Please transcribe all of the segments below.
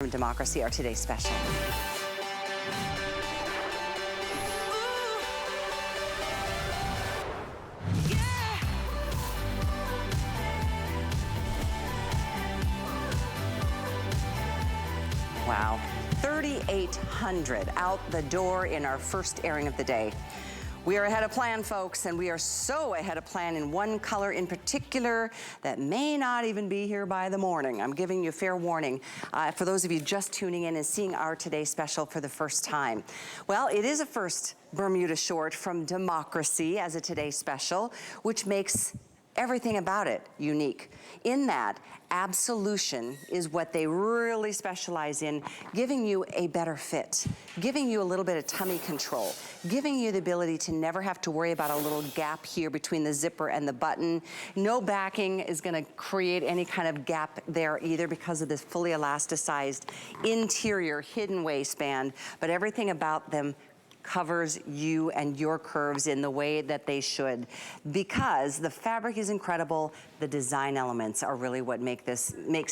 From Democracy, our today's special. Wow, 3,800 out the door in our first airing of the day. We are ahead of plan, folks, and we are so ahead of plan in one color in particular that may not even be here by the morning. I'm giving you fair warning for those of you just tuning in and seeing our Today Special for the first time. Well, it is a first Bermuda short from Democracy as a Today Special, which makes everything about it unique. In that, absolution is what they really specialize in, giving you a better fit, giving you a little bit of tummy control, giving you the ability to never have to worry about a little gap here between the zipper and the button. No backing is gonna create any kind of gap there either because of this fully elasticized interior hidden waistband, but everything about them covers you and your curves in the way that they should, because the fabric is incredible. The design elements are really what makes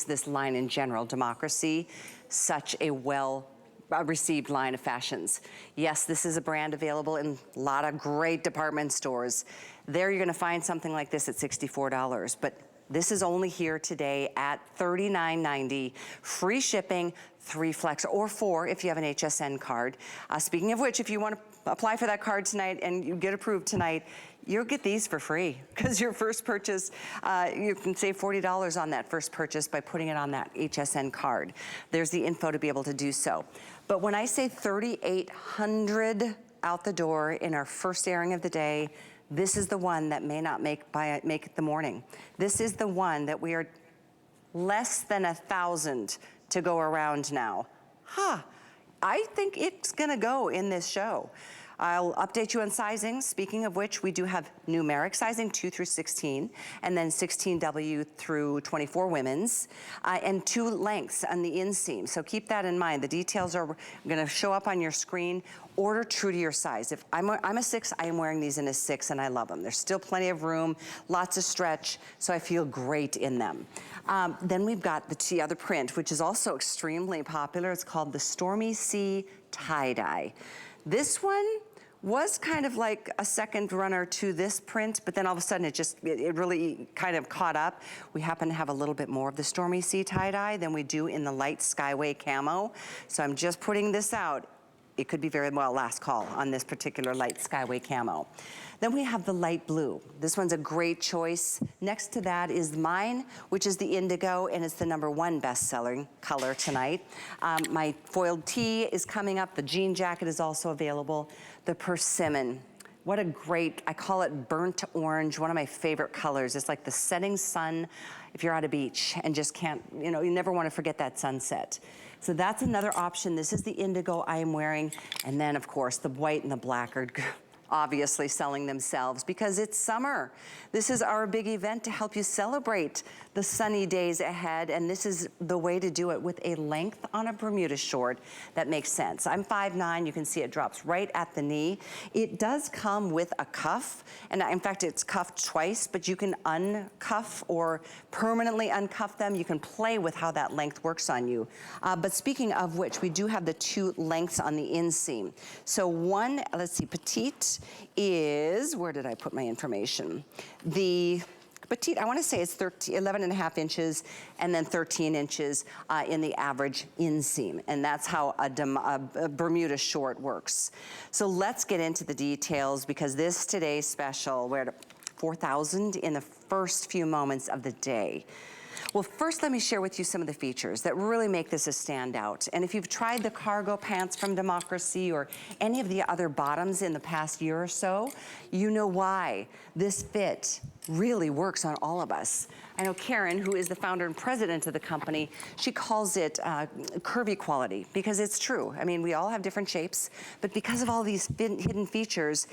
this line in general, Democracy, such a well-received line of fashions. Yes, this is a brand available in a lot of great department stores. There you're gonna find something like this at $64, but this is only here today at $39.90, free shipping, 3 flex, or 4 if you have an HSN card. Speaking of which, if you want to apply for that card tonight and you get approved tonight, you'll get these for free because your first purchase, you can save $40 on that first purchase by putting it on that HSN card. There's the info to be able to do so. But when I say 3,800 out the door in our first airing of the day, this is the one that may not make it the morning. This is the one that we are less than 1,000 to go around now. I think it's gonna go in this show. I'll update you on sizing. Speaking of which, we do have numeric sizing 2 through 16, and then 16W through 24 women's, and 2 lengths on the inseam. So keep that in mind. The details are gonna show up on your screen. Order true to your size. If I'm a 6, I am wearing these in a 6 and I love them. There's still plenty of room, lots of stretch, so I feel great in them. Then we've got the other print, which is also extremely popular. It's called the Stormy Sea Tie-Dye. This one was kind of like a second runner to this print, but then all of a sudden it really kind of caught up. We happen to have a little bit more of the Stormy Sea tie-dye than we do in the light Skyway camo. So I'm just putting this out. It could be very well last call on this particular light Skyway camo. Then we have the light blue. This one's a great choice. Next to that is mine, which is the indigo, and it's the #1 best-selling color tonight. My foiled tee is coming up. The jean jacket is also available. The persimmon. What a great, I call it burnt orange, one of my favorite colors. It's like the setting sun if you're at a beach and just can't, you never want to forget that sunset. So that's another option. This is the indigo I am wearing. And then, of course, the white and the black are obviously selling themselves because it's summer. This is our big event to help you celebrate the sunny days ahead, and this is the way to do it with a length on a Bermuda short that makes sense. I'm 5'9", you can see it drops right at the knee. It does come with a cuff, and in fact it's cuffed twice, but you can uncuff or permanently uncuff them. You can play with how that length works on you. But speaking of which, we do have the 2 lengths on the inseam. So one, let's see, petite is, where did I put my information? The petite, I want to say it's 11.5 inches and then 13 inches in the average inseam. And that's how a Bermuda short works. So let's get into the details because this today's special, we're at 4,000 in the first few moments of the day. Well, first let me share with you some of the features that really make this a standout. And if you've tried the cargo pants from Democracy or any of the other bottoms in the past year or so, you know why this fit really works on all of us. I know Karen, who is the founder and president of the company, she calls it curvy quality because it's true. I mean, we all have different shapes, but because of all these hidden features,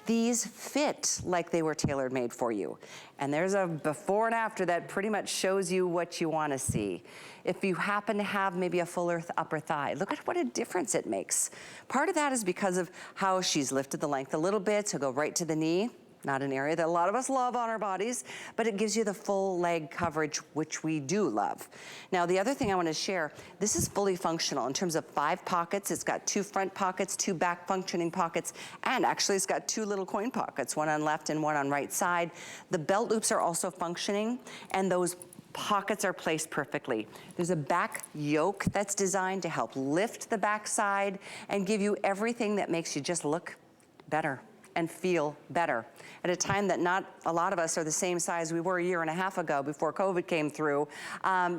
these fit like they were tailor made for you. And there's a before and after that pretty much shows you what you want to see. If you happen to have maybe a fuller upper thigh, look at what a difference it makes. Part of that is because of how she's lifted the length a little bit to go right to the knee. not an area that a lot of us love on our bodies, but it gives you the full leg coverage, which we do love. Now, the other thing I want to share, this is fully functional in terms of 5 pockets. It's got 2 front pockets, 2 back functioning pockets, and actually it's got 2 little coin pockets, one on left and one on right side. The belt loops are also functioning, and those pockets are placed perfectly. There's a back yoke that's designed to help lift the back side and give you everything that makes you just look better and feel better. At a time that not a lot of us are the same size we were a year and a half ago before COVID came through,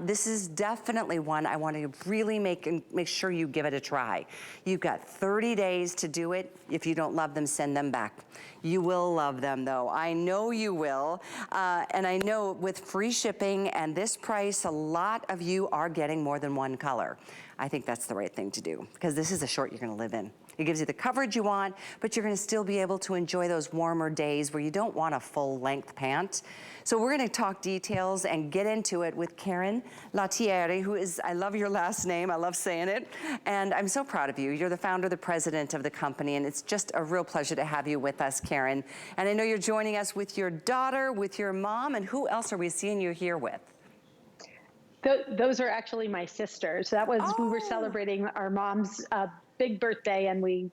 this is definitely one I want to really make sure you give it a try. You've got 30 days to do it. If you don't love them, send them back. You will love them though. I know you will. And I know with free shipping and this price, a lot of you are getting more than one color. I think that's the right thing to do because this is a short you're gonna live in. It gives you the coverage you want, but you're gonna still be able to enjoy those warmer days where you don't want a full length pant. So we're gonna talk details and get into it with Karen Lattieri, who is, I love your last name, I love saying it, and I'm so proud of you. You're the founder, the president of the company, and it's just a real pleasure to have you with us, Karen. And I know you're joining us with your daughter, with your mom, and who else are we seeing you here with? Those are actually my sisters. That was, we were celebrating our mom's big birthday, and we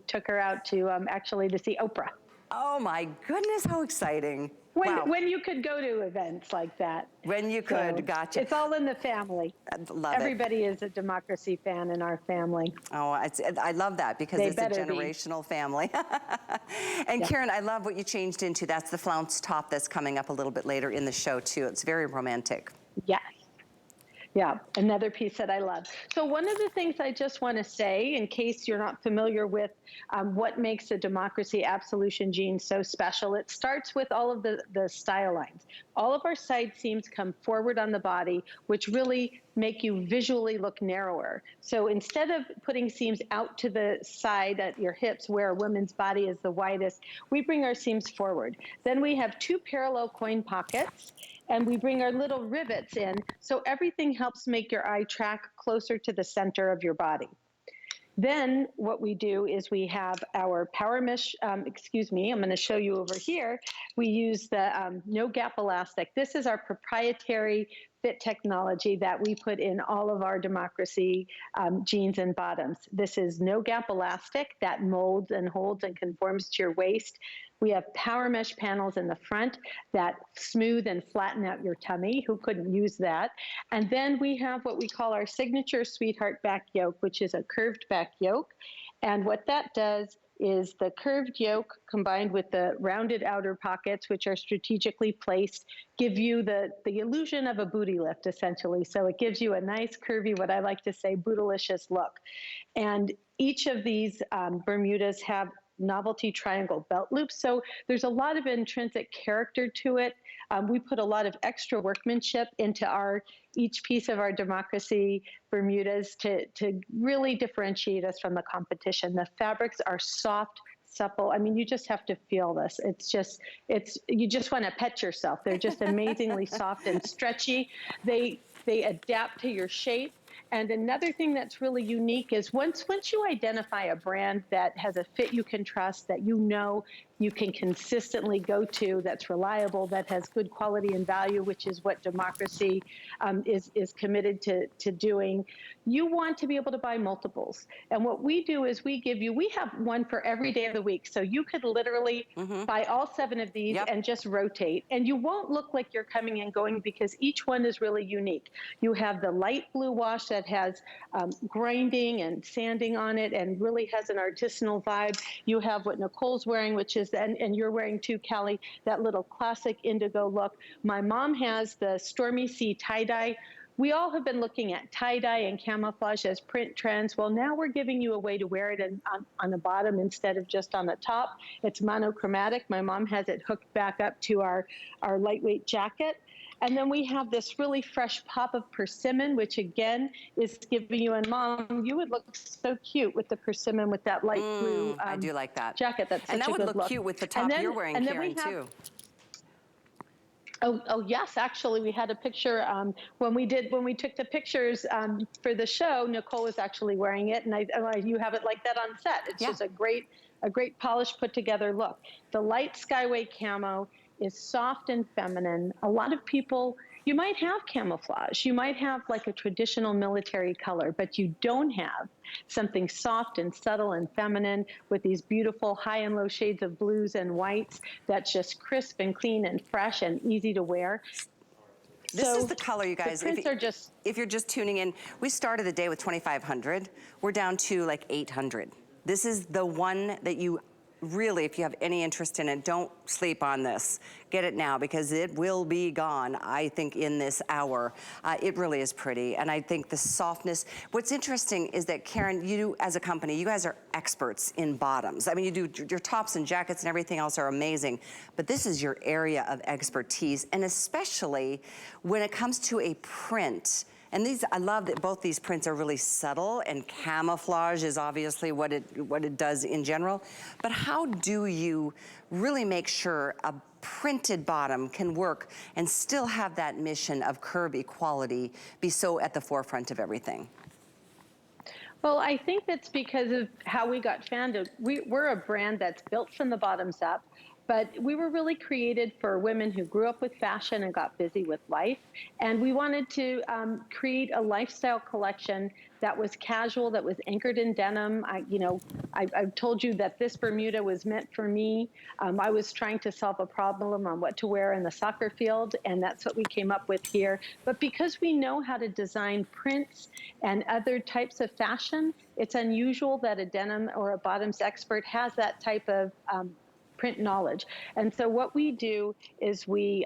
took her out to actually to see Oprah. Oh my goodness, how exciting. Wow. When you could go to events like that. When you could, so gotcha. It's all in the family. I love Everybody is a democracy fan in our family. Oh, I love that because it's a generational family. And Karen, I love what you changed into. That's the flounce top that's coming up a little bit later in the show too. It's very romantic. Yes. Yeah, another piece that I love. So one of the things I just want to say, in case you're not familiar with what makes a Democracy Absolution jean so special, it starts with all of the style lines. All of our side seams come forward on the body, which really make you visually look narrower. So instead of putting seams out to the side at your hips where a woman's body is the widest, we bring our seams forward. Then we have 2 parallel coin pockets, and we bring our little rivets in, so everything helps make your eye track closer to the center of your body. Then what we do is we have our power mesh, I'm gonna show you over here. We use the no gap elastic. This is our proprietary fit technology that we put in all of our Democracy jeans and bottoms. This is no gap elastic that molds and holds and conforms to your waist. We have power mesh panels in the front that smooth and flatten out your tummy. Who couldn't use that? And then we have what we call our signature Sweetheart back yoke, which is a curved back yoke. And what that does is the curved yoke combined with the rounded outer pockets, which are strategically placed, give you the illusion of a booty lift, essentially. So it gives you a nice, curvy, what I like to say, bootylicious look. And each of these Bermudas have novelty triangle belt loops. So there's a lot of intrinsic character to it. We put a lot of extra workmanship into each piece of our Democracy Bermudas to really differentiate us from the competition. The fabrics are soft, supple. I mean, you just have to feel this. You just want to pet yourself. They're just amazingly soft and stretchy. They adapt to your shape. And another thing that's really unique is once you identify a brand that has a fit you can trust, that you know you can consistently go to, that's reliable, that has good quality and value, which is what Democracy is committed to doing, you want to be able to buy multiples. And what we do is we have one for every day of the week. So you could literally buy all 7 of these and just rotate. And you won't look like you're coming and going because each one is really unique. You have the light blue wash that has grinding and sanding on it and really has an artisanal vibe. You have what Nicole's wearing, which is, and you're wearing too, Callie, that little classic indigo look. My mom has the Stormy Sea tie-dye. We all have been looking at tie-dye and camouflage as print trends. Well, now we're giving you a way to wear it on the bottom instead of just on the top. It's monochromatic. My mom has it hooked back up to our lightweight jacket. And then we have this really fresh pop of persimmon, which again is giving you, and Mom, you would look so cute with the persimmon with that light blue I do like that jacket. That's such and that a would good look look. cute with the top you're wearing, Karen, too. Oh yes, actually, we had a picture when we took the pictures for the show. Nicole was actually wearing it, and you have it like that on set. It's Yeah. just a great polished, put together look. The light Skyway camo is soft and feminine. A lot of people, you might have camouflage, you might have like a traditional military color, but you don't have something soft and subtle and feminine with these beautiful high and low shades of blues and whites that's just crisp and clean and fresh and easy to wear. This is So the color, you guys. the prints are just... If you're just tuning in, we started the day with 2,500. We're down to like 800. This is the one that you really, if you have any interest in it, don't sleep on this. Get it now because it will be gone, I think, in this hour. It really is pretty, and I think the softness. What's interesting is that, Karen, you as a company, you guys are experts in bottoms. I mean, you do your tops and jackets and everything else are amazing, but this is your area of expertise, and especially when it comes to a print. And these, I love that both these prints are really subtle, and camouflage is obviously what it does in general. But how do you really make sure a printed bottom can work and still have that mission of curve equality be so at the forefront of everything? Well, I think that's because of how we got founded. We're a brand that's built from the bottoms up, but we were really created for women who grew up with fashion and got busy with life. And we wanted to create a lifestyle collection that was casual, that was anchored in denim. I've told you that this Bermuda was meant for me. I was trying to solve a problem on what to wear in the soccer field, and that's what we came up with here. But because we know how to design prints and other types of fashion, it's unusual that a denim or a bottoms expert has that type of print knowledge. And so what we do is we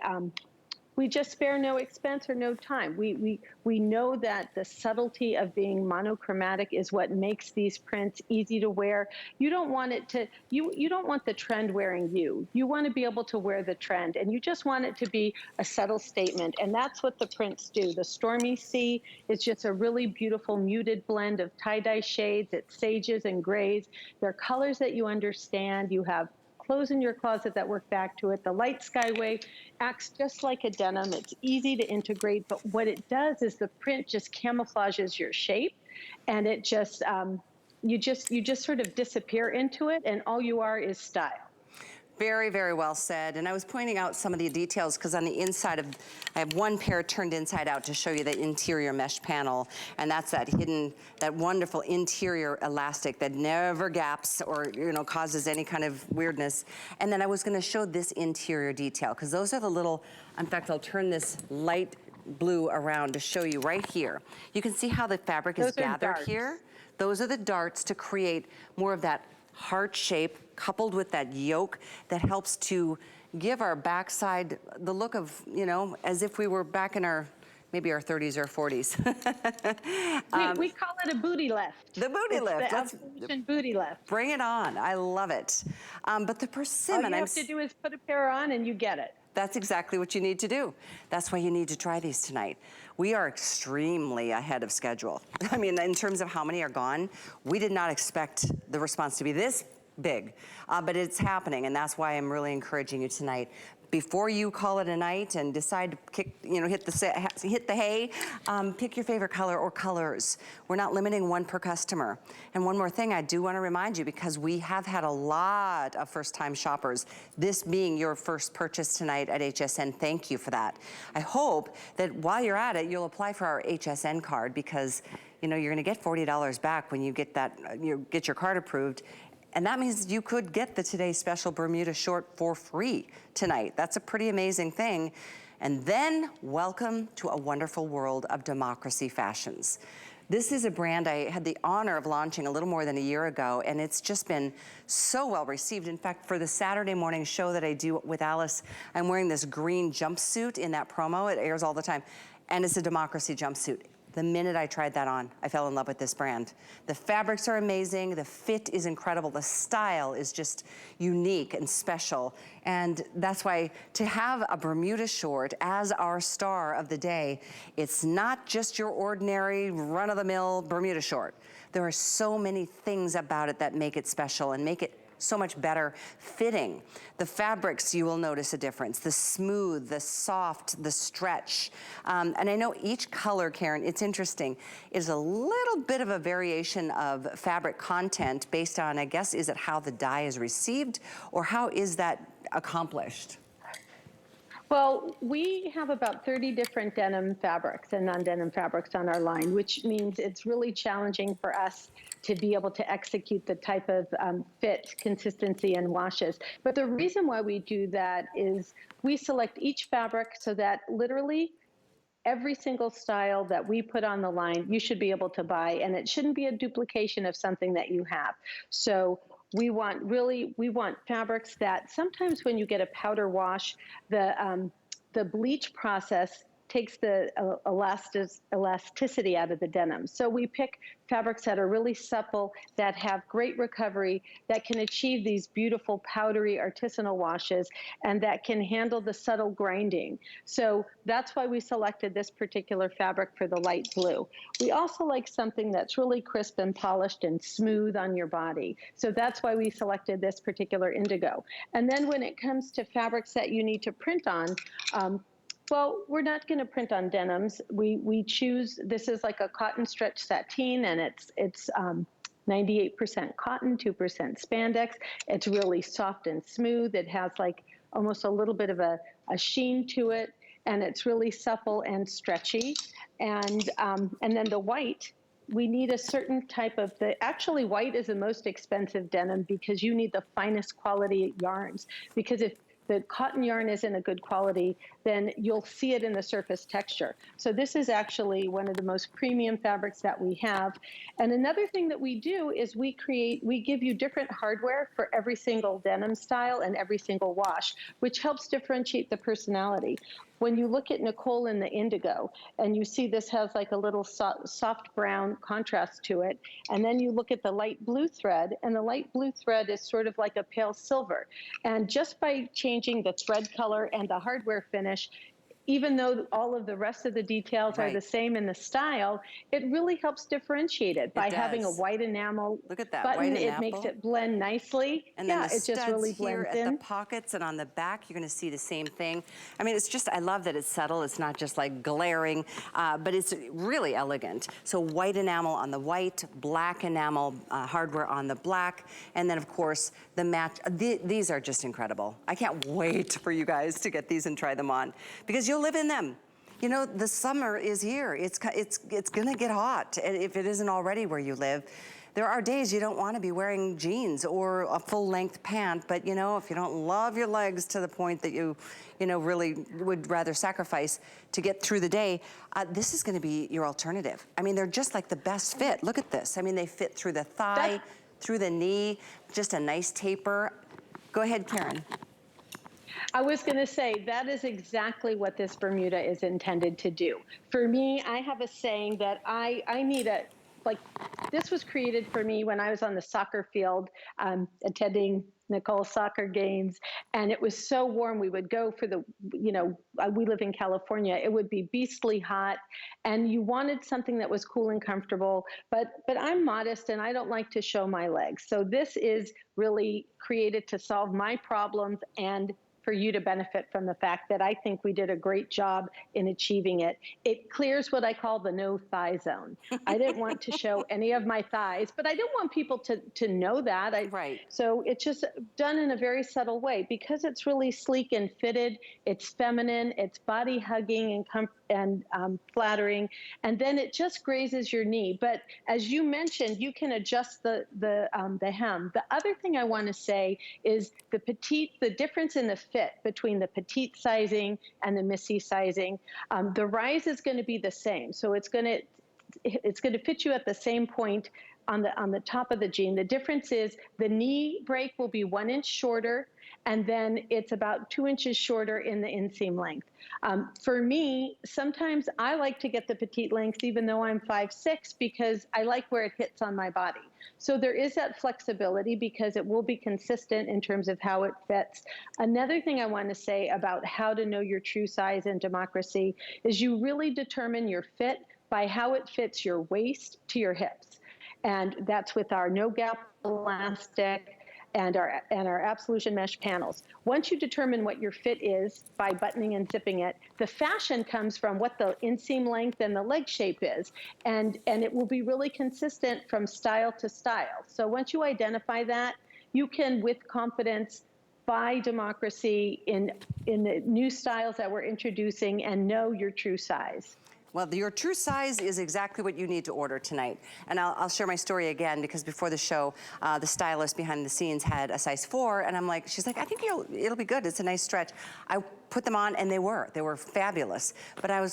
just spare no expense or no time. We know that the subtlety of being monochromatic is what makes these prints easy to wear. You don't want it to, you don't want the trend wearing you. You want to be able to wear the trend, and you just want it to be a subtle statement. And that's what the prints do. The Stormy Sea is just a really beautiful muted blend of tie-dye shades. It's sages and grays. They're colors that you understand. You have clothes in your closet that work back to it. The light Skyway acts just like a denim. It's easy to integrate, but what it does is the print just camouflages your shape, and it just, you just sort of disappear into it, and all you are is style. Very, very well said. And I was pointing out some of the details because on the inside of, I have one pair turned inside out to show you the interior mesh panel. And that's that hidden, that wonderful interior elastic that never gaps or, causes any kind of weirdness. And then I was gonna show this interior detail because those are the little, in fact, I'll turn this light blue around to show you right here. You can see how the fabric is gathered here. Those are the darts to create more of that heart shape coupled with that yoke that helps to give our backside the look of, as if we were back in maybe our 30s or 40s. We call it a booty lift. The booty lift. The absolution booty lift. Bring it on. I love it. But the persimmon. All you have to do is put a pair on and you get it. That's exactly what you need to do. That's why you need to try these tonight. We are extremely ahead of schedule. I mean, in terms of how many are gone, we did not expect the response to be this big, but it's happening, and that's why I'm really encouraging you tonight. Before you call it a night and decide to hit the hay, pick your favorite color or colors. We're not limiting one per customer. And one more thing I do want to remind you, because we have had a lot of first-time shoppers, this being your first purchase tonight at HSN, thank you for that. I hope that while you're at it, you'll apply for our HSN card, because you're going to get $40 back when you get that, get your card approved. And that means you could get the Today's Special Bermuda short for free tonight. That's a pretty amazing thing. And then welcome to a wonderful world of democracy fashions. This is a brand I had the honor of launching a little more than a year ago, and it's just been so well received. In fact, for the Saturday morning show that I do with Alice, I'm wearing this green jumpsuit in that promo. It airs all the time, and it's a democracy jumpsuit. The minute I tried that on, I fell in love with this brand. The fabrics are amazing, the fit is incredible, the style is just unique and special. And that's why to have a Bermuda short as our star of the day, it's not just your ordinary run-of-the-mill Bermuda short. There are so many things about it that make it special and make it so much better fitting. The fabrics, you will notice a difference. The smooth, the soft, the stretch. And I know each color, Karen, it's interesting, is a little bit of a variation of fabric content based on, I guess, is it how the dye is received, or how is that accomplished? Well, we have about 30 different denim fabrics and non-denim fabrics on our line, which means it's really challenging for us to be able to execute the type of fit, consistency, and washes. But the reason why we do that is we select each fabric so that literally every single style that we put on the line, you should be able to buy, and it shouldn't be a duplication of something that you have. So we want fabrics that sometimes when you get a powder wash, the bleach process takes the elasticity out of the denim. So we pick fabrics that are really supple, that have great recovery, that can achieve these beautiful powdery artisanal washes, and that can handle the subtle grinding. So that's why we selected this particular fabric for the light blue. We also like something that's really crisp and polished and smooth on your body. So that's why we selected this particular indigo. And then when it comes to fabrics that you need to print on, well, we're not going to print on denims. We choose, this is like a cotton stretch sateen, and it's 98% cotton, 2% spandex. It's really soft and smooth. It has like almost a little bit of a sheen to it, and it's really supple and stretchy. And then the white, we need a certain type of actually white is the most expensive denim because you need the finest quality yarns. Because if the cotton yarn isn't a good quality, then you'll see it in the surface texture. So this is actually one of the most premium fabrics that we have. And another thing that we do is we give you different hardware for every single denim style and every single wash, which helps differentiate the personality. When you look at Nicole in the indigo, and you see this has like a little soft brown contrast to it, and then you look at the light blue thread, and the light blue thread is sort of like a pale silver. And just by changing the thread color and the hardware finish, even though all of the rest of the details are the same in the style, it really helps differentiate it by having a white enamel button. It makes it blend nicely. And then the it just really here blends at in. the pockets and on the back, you're going to see the same thing. I mean, it's just, I love that it's subtle. It's not just like glaring, but it's really elegant. So white enamel on the white, black enamel hardware on the black, and then of course the match. These are just incredible. I can't wait for you guys to get these and try them on, because you'll live in them. You know, the summer is here. It's gonna get hot if it isn't already where you live. There are days you don't want to be wearing jeans or a full-length pant, but you know, if you don't love your legs to the point that you know, really would rather sacrifice to get through the day, this is going to be your alternative. I mean, they're just like the best fit. Look at this. I mean, they fit through the thigh, through the knee, just a nice taper. Go ahead, Karen. I was going to say, that is exactly what this Bermuda is intended to do. For me, I have a saying that I need this was created for me when I was on the soccer field attending Nicole's soccer games, and it was so warm. We would go for we live in California. It would be beastly hot, and you wanted something that was cool and comfortable, but I'm modest and I don't like to show my legs. So this is really created to solve my problems and for you to benefit from the fact that I think we did a great job in achieving it. It clears what I call the no thigh zone. I didn't want to show any of my thighs, but I didn't want people to know that. So it's just done in a very subtle way because it's really sleek and fitted. It's feminine, it's body hugging and flattering, and then it just grazes your knee. But as you mentioned, you can adjust the hem. The other thing I want to say is the difference in the fit between the petite sizing and the Missy sizing. The rise is going to be the same, so it's going to fit you at the same point on the top of the jean. The difference is the knee break will be 1 inch shorter, and then it's about 2 inches shorter in the inseam length. For me, sometimes I like to get the petite lengths even though I'm 5'6", because I like where it hits on my body. So there is that flexibility because it will be consistent in terms of how it fits. Another thing I want to say about how to know your true size in democracy is you really determine your fit by how it fits your waist to your hips. And that's with our no gap elastic. and our absolution mesh panels. Once you determine what your fit is by buttoning and zipping it, the fashion comes from what the inseam length and the leg shape is, and it will be really consistent from style to style. So once you identify that, you can, with confidence, buy democracy in the new styles that we're introducing and know your true size. Well, your true size is exactly what you need to order tonight. And I'll share my story again, because before the show, the stylist behind the scenes had a size 4, and I'm like, she's like, I think it'll be good. It's a nice stretch. I put them on, and they were fabulous. But I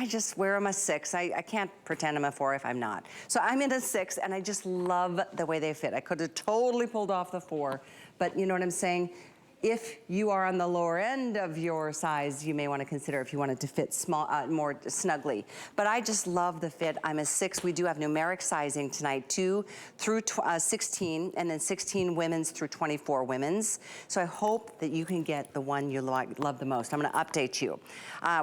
just wear them a 6. I can't pretend I'm a 4 if I'm not. So I'm in a 6, and I just love the way they fit. I could have totally pulled off the 4, but you know what I'm saying? If you are on the lower end of your size, you may want to consider if you want it to fit small, more snugly. But I just love the fit. I'm a 6. We do have numeric sizing tonight, 2 through 16, and then 16 women's through 24 women's. So I hope that you can get the one you love the most. I'm going to update you.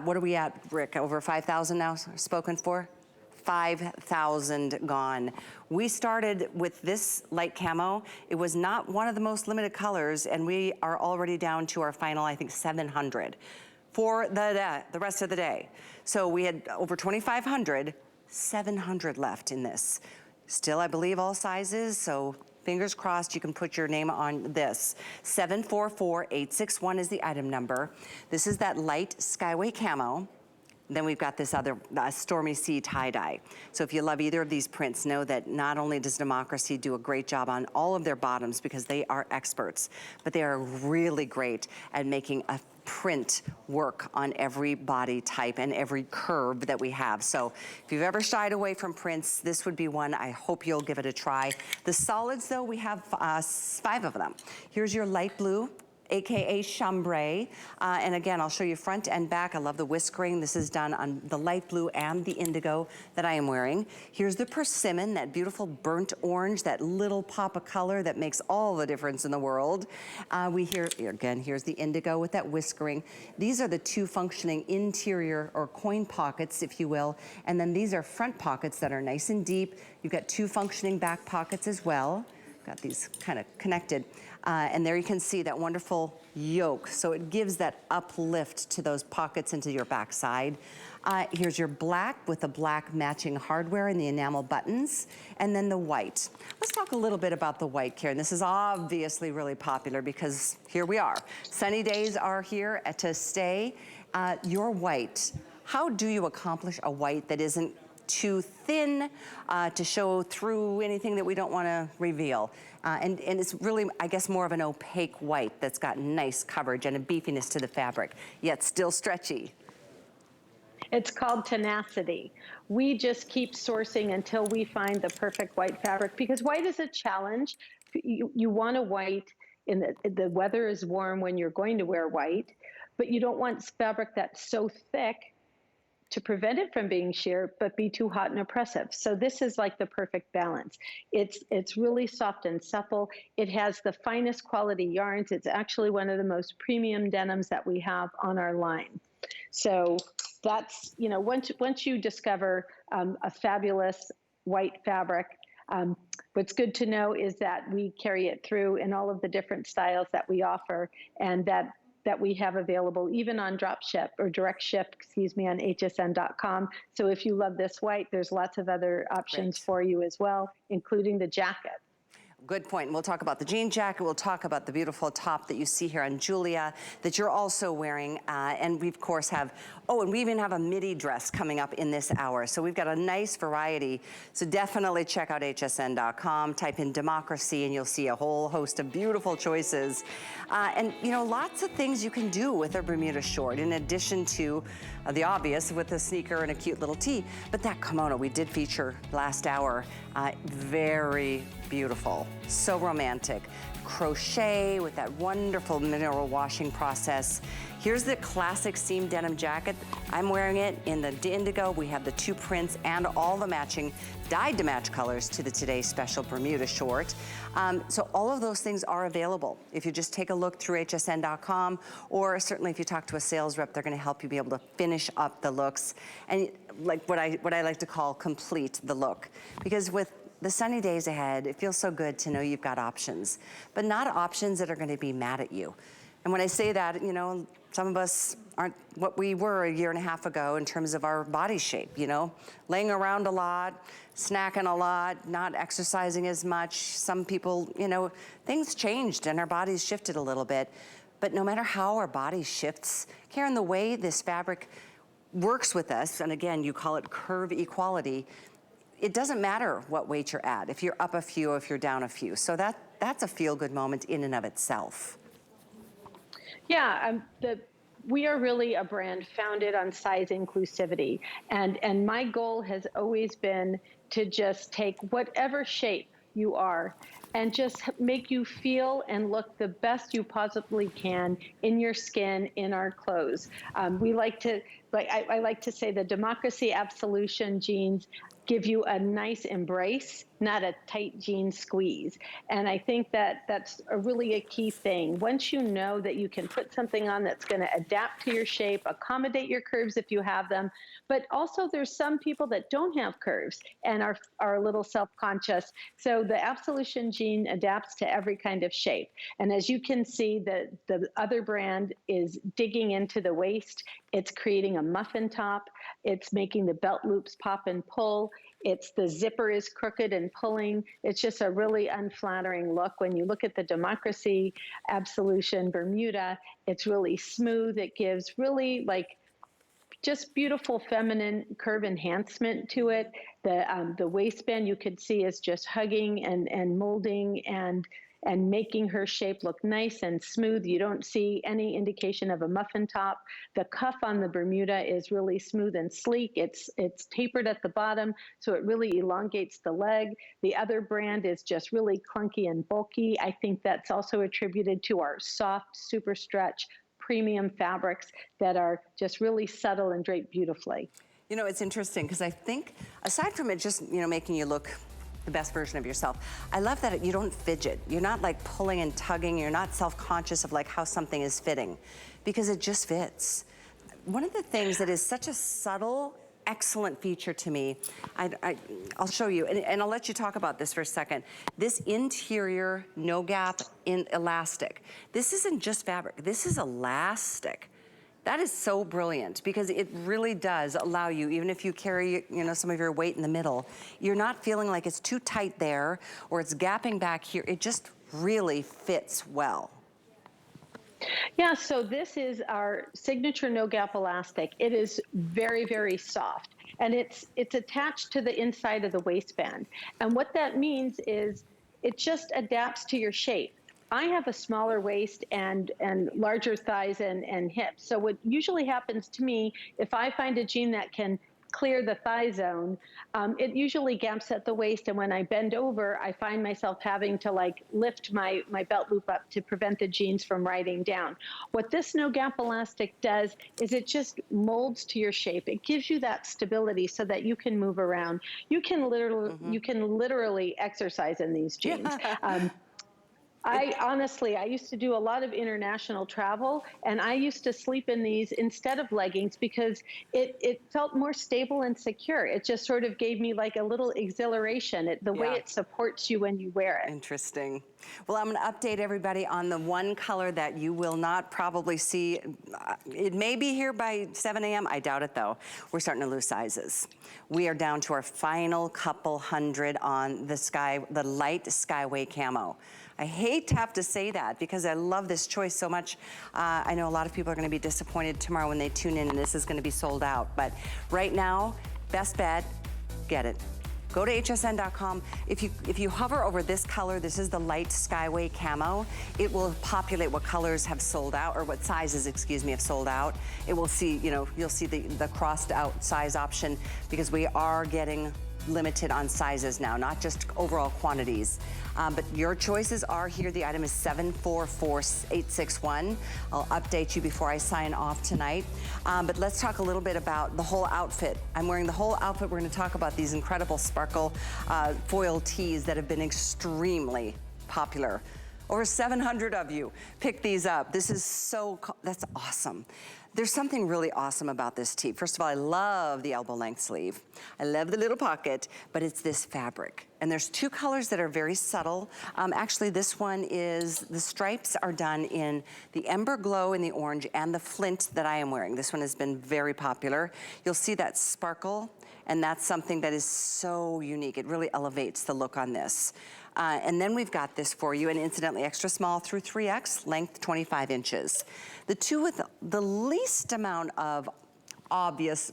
What are we at, Rick? Over 5,000 now spoken for? 5,000 gone. We started with this light camo. It was not one of the most limited colors, and we are already down to our final, I think, 700 for the rest of the day. So we had over 2,500, 700 left in this. Still, I believe, all sizes, so fingers crossed you can put your name on this. 744861 is the item number. This is that light Skyway camo. Then we've got this other Stormy Sea tie-dye. So if you love either of these prints, know that not only does Democracy do a great job on all of their bottoms, because they are experts, but they are really great at making a print work on every body type and every curve that we have. So if you've ever shied away from prints, this would be one. I hope you'll give it a try. The solids, though, we have 5 of them. Here's your light blue, AKA chambray. And again, I'll show you front and back. I love the whiskering. This is done on the light blue and the indigo that I am wearing. Here's the persimmon, that beautiful burnt orange, that little pop of color that makes all the difference in the world. Here's the indigo with that whiskering. These are the 2 functioning interior or coin pockets, if you will. And then these are front pockets that are nice and deep. You've got 2 functioning back pockets as well. Got these kind of connected. And there you can see that wonderful yoke. So it gives that uplift to those pockets into your backside. Here's your black with the black matching hardware and the enamel buttons. And then the white. Let's talk a little bit about the white, Karen. This is obviously really popular because here we are. Sunny days are here to stay. Your white, how do you accomplish a white that isn't too thin to show through anything that we don't want to reveal? And it's really, I guess, more of an opaque white that's got nice coverage and a beefiness to the fabric, yet still stretchy. It's called tenacity. We just keep sourcing until we find the perfect white fabric, because white is a challenge. You want a white in the weather is warm when you're going to wear white, but you don't want fabric that's so thick to prevent it from being sheer, but be too hot and oppressive. So this is like the perfect balance. It's really soft and supple. It has the finest quality yarns. It's actually one of the most premium denims that we have on our line. So that's, you know, once you discover a fabulous white fabric, what's good to know is that we carry it through in all of the different styles that we offer, and that we have available even on drop ship or direct ship, on hsn.com. So if you love this white, there's lots of other options for you as well, including the jacket. Good point. And we'll talk about the jean jacket. We'll talk about the beautiful top that you see here on Julia that you're also wearing. And we, of course, have, and we even have a midi dress coming up in this hour. So we've got a nice variety. So definitely check out hsn.com, type in democracy, and you'll see a whole host of beautiful choices. And, you know, lots of things you can do with a Bermuda short, in addition to the obvious with a sneaker and a cute little tee. But that kimono we did feature last hour, very beautiful, so romantic. Crochet with that wonderful mineral washing process. Here's the classic seam denim jacket. I'm wearing it in the indigo. We have the 2 prints and all the matching dyed to match colors to the Today's Special Bermuda short. So all of those things are available. If you just take a look through hsn.com, or certainly if you talk to a sales rep, they're gonna help you be able to finish up the looks and like what I like to call complete the look. Because with the sunny days ahead, it feels so good to know you've got options, but not options that are gonna be mad at you. And when I say that, you know, some of us aren't what we were a year and a half ago in terms of our body shape, you know? Laying around a lot, snacking a lot, not exercising as much. Some people, you know, things changed and our bodies shifted a little bit. But no matter how our body shifts, Karen, the way this fabric works with us, and again, you call it curve equality, it doesn't matter what weight you're at, if you're up a few or if you're down a few. So that's a feel-good moment in and of itself. Yeah, we are really a brand founded on size inclusivity. And my goal has always been to just take whatever shape you are and just make you feel and look the best you possibly can in your skin, in our clothes. We like to, I like to say the democracy absolution jeans give you a nice embrace, not a tight jean squeeze. And I think that that's really a key thing. Once you know that you can put something on that's gonna adapt to your shape, accommodate your curves if you have them, but also there's some people that don't have curves and are a little self-conscious. So the absolution jean adapts to every kind of shape. And as you can see, the other brand is digging into the waist. It's creating a muffin top. It's making the belt loops pop and pull. The zipper is crooked and pulling. It's just a really unflattering look. When you look at the Democracy Absolution Bermuda, it's really smooth. It gives really like just beautiful feminine curve enhancement to it. The waistband you could see is just hugging and molding and making her shape look nice and smooth. You don't see any indication of a muffin top. The cuff on the Bermuda is really smooth and sleek. It's tapered at the bottom, so it really elongates the leg. The other brand is just really clunky and bulky. I think that's also attributed to our soft, super stretch, premium fabrics that are just really subtle and draped beautifully. You know, it's interesting because I think aside from it just, you know, making you look the best version of yourself, I love that you don't fidget. You're not like pulling and tugging. You're not self-conscious of like how something is fitting because it just fits. One of the things that is such a subtle, excellent feature to me, I'll show you, and I'll let you talk about this for a second. This interior no gap in elastic. This isn't just fabric, this is elastic. That is so brilliant because it really does allow you, even if you carry, you know, some of your weight in the middle, you're not feeling like it's too tight there or it's gapping back here. It just really fits well. Yeah, so this is our signature no gap elastic. It is very, very soft and it's attached to the inside of the waistband. And what that means is it just adapts to your shape. I have a smaller waist and larger thighs and hips. So what usually happens to me, if I find a jean that can clear the thigh zone, it usually gaps at the waist. And when I bend over, I find myself having to like lift my belt loop up to prevent the jeans from riding down. What this no gap elastic does is it just molds to your shape. It gives you that stability so that you can move around. You can literally exercise in these jeans. I used to do a lot of international travel, and I used to sleep in these instead of leggings because it felt more stable and secure. It just sort of gave me like a little exhilaration, the way it supports you when you wear it. Interesting. Well, I'm gonna update everybody on the one color that you will not probably see. It may be here by 7 a.m. I doubt it though. We're starting to lose sizes. We are down to our final couple hundred on the light Skyway Camo. I hate to have to say that because I love this choice so much. I know a lot of people are gonna be disappointed tomorrow when they tune in and this is gonna be sold out. But right now, best bet, get it. Go to hsn.com. If you hover over this color, this is the light Skyway Camo, it will populate what colors have sold out, or what sizes, excuse me, have sold out. It will see, you know, you'll see the crossed out size option because we are getting limited on sizes now, not just overall quantities. But your choices are here. The item is 744861. I'll update you before I sign off tonight. But let's talk a little bit about the whole outfit. I'm wearing the whole outfit. We're gonna talk about these incredible sparkle foil tees that have been extremely popular. Over 700 of you picked these up. This is that's awesome. There's something really awesome about this tee. First of all, I love the elbow length sleeve. I love the little pocket, but it's this fabric. And there's two colors that are very subtle. Actually, this one is, the stripes are done in the Ember Glow in the orange and the Flint that I am wearing. This one has been very popular. You'll see that sparkle, and that's something that is so unique. It really elevates the look on this. And then we've got this for you, and incidentally, extra small through 3X, length 25 inches. The two with the least amount of obvious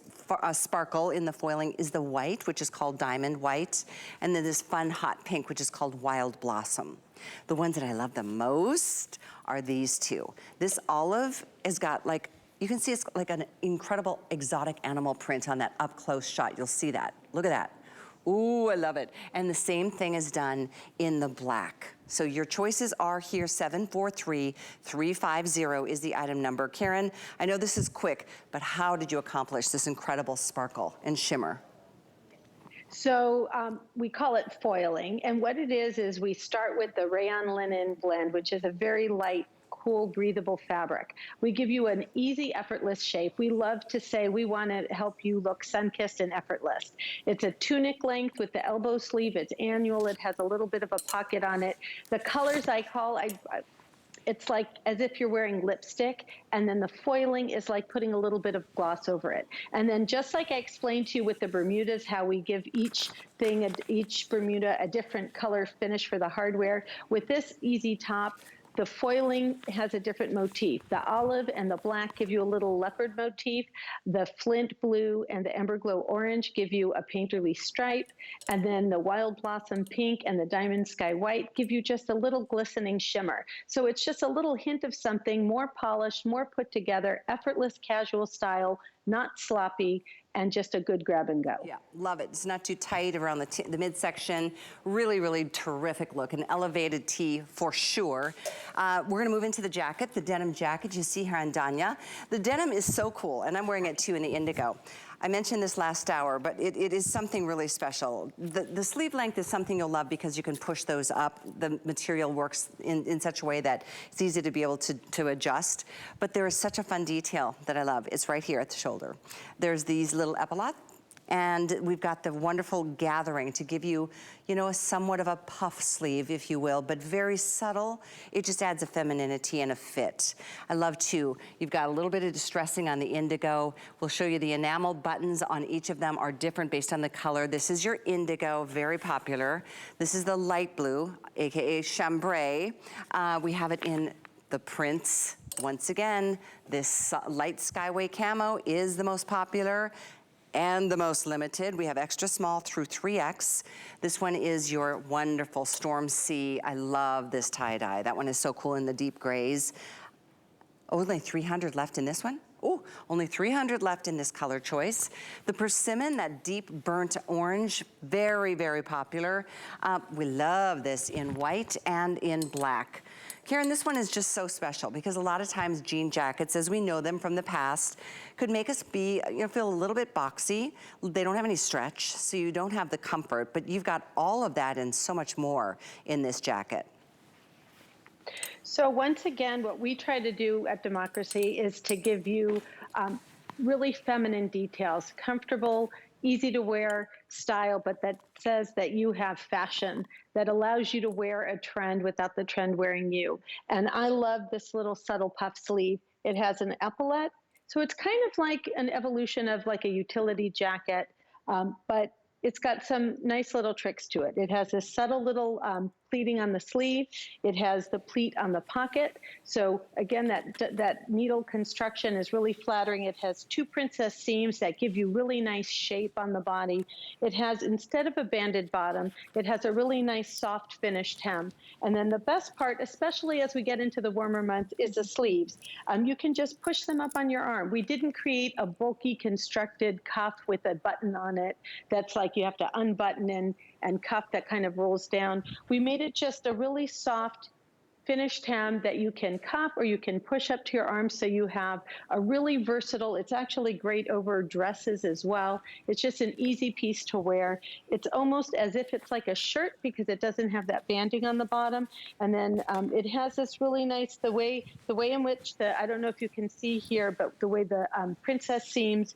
sparkle in the foiling is the white, which is called Diamond White, and then this fun hot pink, which is called Wild Blossom. The ones that I love the most are these two. This olive has got like, you can see it's like an incredible exotic animal print on that up close shot. You'll see that. Look at that. Ooh, I love it. And the same thing is done in the black. So your choices are here, 743350 is the item number. Karen, I know this is quick, but how did you accomplish this incredible sparkle and shimmer? So we call it foiling. And what it is we start with the rayon linen blend, which is a very light, cool, breathable fabric. We give you an easy, effortless shape. We love to say we want to help you look sun-kissed and effortless. It's a tunic length with the elbow sleeve. It's annual. It has a little bit of a pocket on it. The colors I call, it's like as if you're wearing lipstick, and then the foiling is like putting a little bit of gloss over it. And then just like I explained to you with the Bermudas, how we give each Bermuda a different color finish for the hardware, with this easy top, the foiling has a different motif. The olive and the black give you a little leopard motif. The Flint blue and the Ember Glow orange give you a painterly stripe. And then the Wild Blossom pink and the Diamond Sky white give you just a little glistening shimmer. So it's just a little hint of something more polished, more put together, effortless casual style, not sloppy, and just a good grab and go. Yeah, love it. It's not too tight around the midsection. Really, really terrific look. An elevated tee for sure. We're gonna move into the jacket, the denim jacket you see here on Danya. The denim is so cool, and I'm wearing it too in the indigo. I mentioned this last hour, but it is something really special. The sleeve length is something you'll love because you can push those up. The material works in such a way that it's easy to be able to adjust. But there is such a fun detail that I love. It's right here at the shoulder. There's these little epaulets, and we've got the wonderful gathering to give you, you know, a somewhat of a puff sleeve, if you will, but very subtle. It just adds a femininity and a fit. I love too, you've got a little bit of distressing on the indigo. We'll show you the enamel buttons on each of them are different based on the color. This is your indigo, very popular. This is the light blue, AKA chambray. We have it in the prints. Once again, this light Skyway camo is the most popular and the most limited. We have extra small through 3X. This one is your wonderful Storm Sea. I love this tie-dye. That one is so cool in the deep grays. Only 300 left in this one. Oh, only 300 left in this color choice. The persimmon, that deep burnt orange, very, very popular. We love this in white and in black. Karen, this one is just so special because a lot of times jean jackets, as we know them from the past, could make us be, feel a little bit boxy. They don't have any stretch, so you don't have the comfort, but you've got all of that and so much more in this jacket. So once again, what we try to do at Democracy is to give you really feminine details, comfortable, easy to wear style, but that says that you have fashion, that allows you to wear a trend without the trend wearing you. And I love this little subtle puff sleeve. It has an epaulette, so it's kind of like an evolution of like a utility jacket, but it's got some nice little tricks to it. It has this subtle little pleating on the sleeve. It has the pleat on the pocket. So again, that needle construction is really flattering. It has two princess seams that give you really nice shape on the body. It has, instead of a banded bottom, it has a really nice soft finished hem. And then the best part, especially as we get into the warmer months, is the sleeves. You can just push them up on your arm. We didn't create a bulky constructed cuff with a button on it that's like you have to unbutton and cuff that kind of rolls down. We made it just a really soft, finished hem that you can cuff or you can push up to your arm, so you have a really versatile, it's actually great over dresses as well. It's just an easy piece to wear. It's almost as if it's like a shirt because it doesn't have that banding on the bottom. And then it has this really nice, the way in which I don't know if you can see here, but the way the princess seams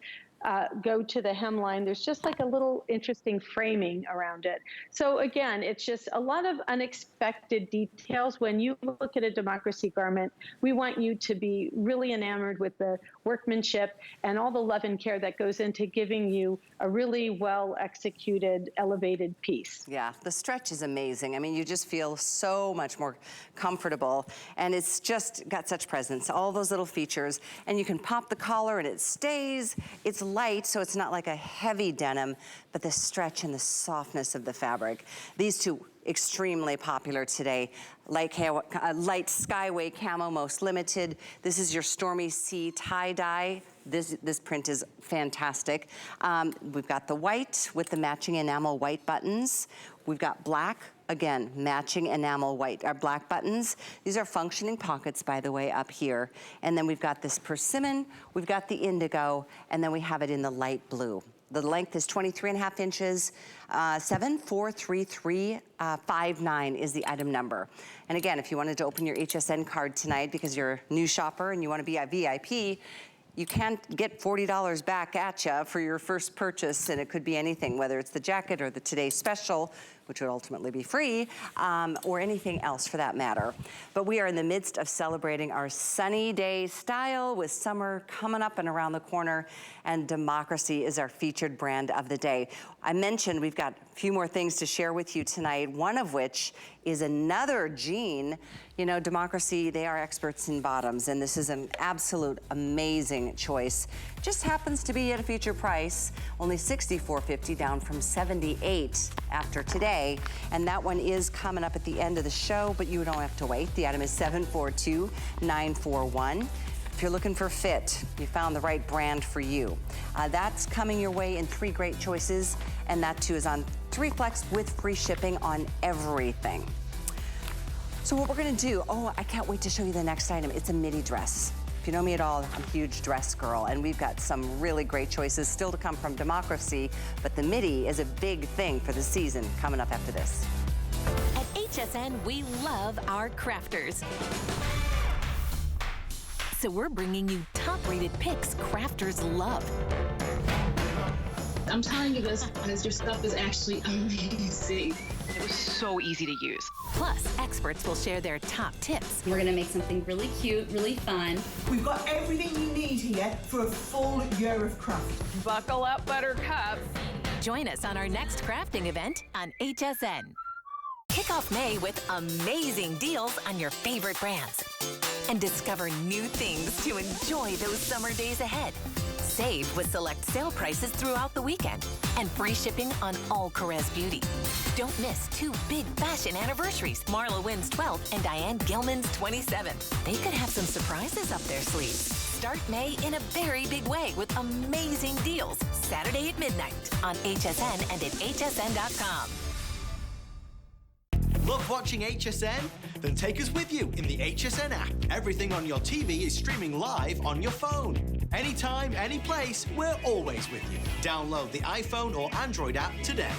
go to the hemline, there's just like a little interesting framing around it. So again, it's just a lot of unexpected details. When you look at a democracy garment, we want you to be really enamored with the workmanship and all the love and care that goes into giving you a really well executed, elevated piece. Yeah, the stretch is amazing. I mean, you just feel so much more comfortable, and it's just got such presence, all those little features, and you can pop the collar and it stays. It's light, so it's not like a heavy denim, but the stretch and the softness of the fabric. These two, extremely popular today. Light Skyway Camo, most limited. This is your Stormy Sea tie-dye. This print is fantastic. We've got the white with the matching enamel white buttons. We've got black, again, matching enamel white, black buttons. These are functioning pockets, by the way, up here. And then we've got this persimmon, we've got the indigo, and then we have it in the light blue. The length is 23.5 inches, 74339 is the item number. And again, if you wanted to open your HSN card tonight because you're a new shopper and you want to be a VIP, you can get $40 back at you for your first purchase, and it could be anything, whether it's the jacket or the Today Special, which would ultimately be free, or anything else for that matter. But we are in the midst of celebrating our sunny day style with summer coming up and around the corner, and Democracy is our featured brand of the day. I mentioned we've got a few more things to share with you tonight, one of which is another jean. You know, Democracy, they are experts in bottoms, and this is an absolute amazing choice. Just happens to be at a feature price, only $64.50, down from $78 after today. And that one is coming up at the end of the show, but you don't have to wait. The item is 742941. If you're looking for fit, you found the right brand for you. That's coming your way in 3 great choices, and that too is on 3 Flex with free shipping on everything. So what we're gonna do, I can't wait to show you the next item. It's a midi dress. If you know me at all, I'm a huge dress girl, and we've got some really great choices still to come from Democracy, but the midi is a big thing for the season coming up after this. At HSN, we love our crafters. So we're bringing you top-rated picks crafters love. I'm telling you this because your stuff is actually amazing. It was so easy to use. Plus, experts will share their top tips. We're gonna make something really cute, really fun. We've got everything you need here for a full year of craft. Buckle up, Buttercup. Join us on our next crafting event on HSN. Kick off May with amazing deals on your favorite brands. And discover new things to enjoy those summer days ahead. Save with select sale prices throughout the weekend and free shipping on all Carrez Beauty. Don't miss 2 big fashion anniversaries, Marla Wynn's 12th and Diane Gilman's 27th. They could have some surprises up their sleeves. Start May in a very big way with amazing deals Saturday at midnight on HSN and at hsn.com. Love watching HSN? Then take us with you in the HSN app. Everything on your TV is streaming live on your phone. Anytime, any place, we're always with you. Download the iPhone or Android app today.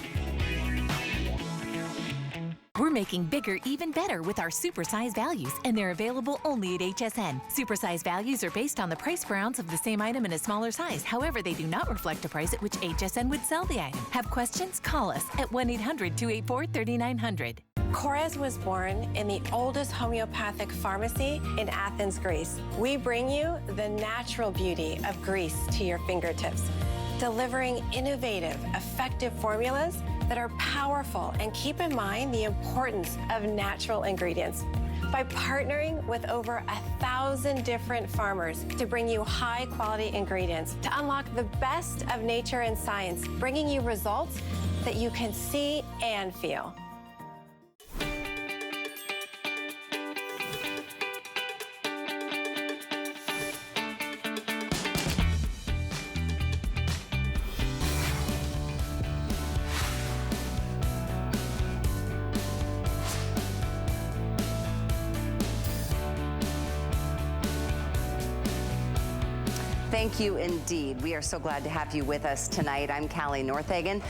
We're making bigger even better with our supersize values, and they're available only at HSN. Supersize values are based on the price per ounce of the same item in a smaller size. However, they do not reflect a price at which HSN would sell the item. Have questions? Call us at 1-800-284-3900. Carrez was born in the oldest homeopathic pharmacy in Athens, Greece. We bring you the natural beauty of Greece to your fingertips, delivering innovative, effective formulas that are powerful and keep in mind the importance of natural ingredients. By partnering with over 1,000 different farmers to bring you high-quality ingredients to unlock the best of nature and science, bringing you results that you can see and feel. Thank you indeed. We are so glad to have you with us tonight. I'm Callie Northagen.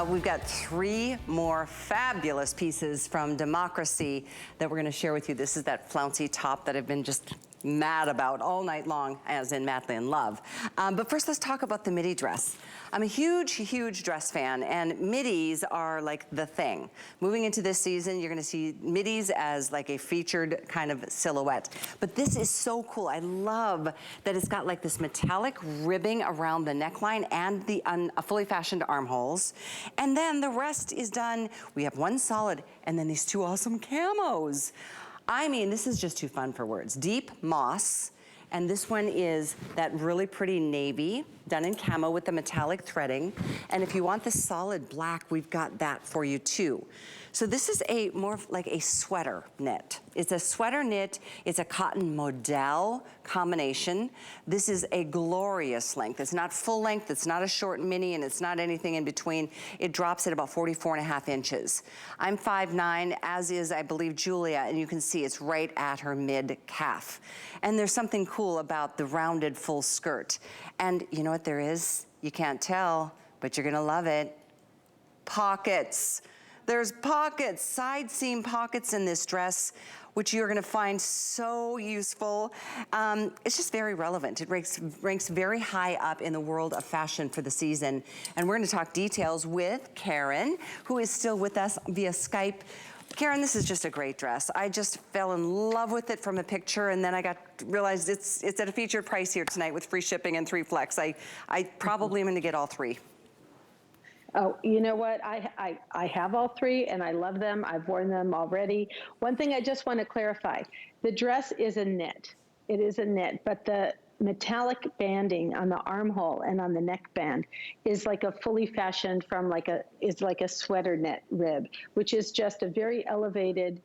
We've got 3 more fabulous pieces from Democracy that we're going to share with you. This is that flouncy top that I've been just mad about all night long, as in madly in love. But first, let's talk about the midi dress. I'm a huge dress fan, and midis are like the thing. Moving into this season, you're gonna see midis as like a featured kind of silhouette. But this is so cool. I love that it's got like this metallic ribbing around the neckline and the fully fashioned armholes. And then the rest is done. We have one solid and then these 2 awesome camos. I mean, this is just too fun for words. Deep moss, and this one is that really pretty navy, done in camo with the metallic threading. And if you want the solid black, we've got that for you too. So this is a more like a sweater knit. It's a sweater knit, it's a cotton modal combination. This is a glorious length. It's not full length, it's not a short mini, and it's not anything in between. It drops at about 44.5 inches. I'm 5'9", as is, I believe, Julia, and you can see it's right at her mid-calf. And there's something cool about the rounded full skirt. And you know what there is? You can't tell, but you're gonna love it. Pockets. There's pockets, side seam pockets in this dress, which you're gonna find so useful. It's just very relevant. It ranks very high up in the world of fashion for the season. And we're gonna talk details with Karen, who is still with us via Skype. Karen, this is just a great dress. I just fell in love with it from a picture, and then I realized it's at a featured price here tonight with free shipping and 3 flex. I probably am gonna get all 3. Oh, you know what? I have all 3 and I love them. I've worn them already. One thing I just want to clarify, the dress is a knit. It is a knit, but the metallic banding on the armhole and on the neckband is like a fully fashioned from like a sweater knit rib, which is just a very elevated,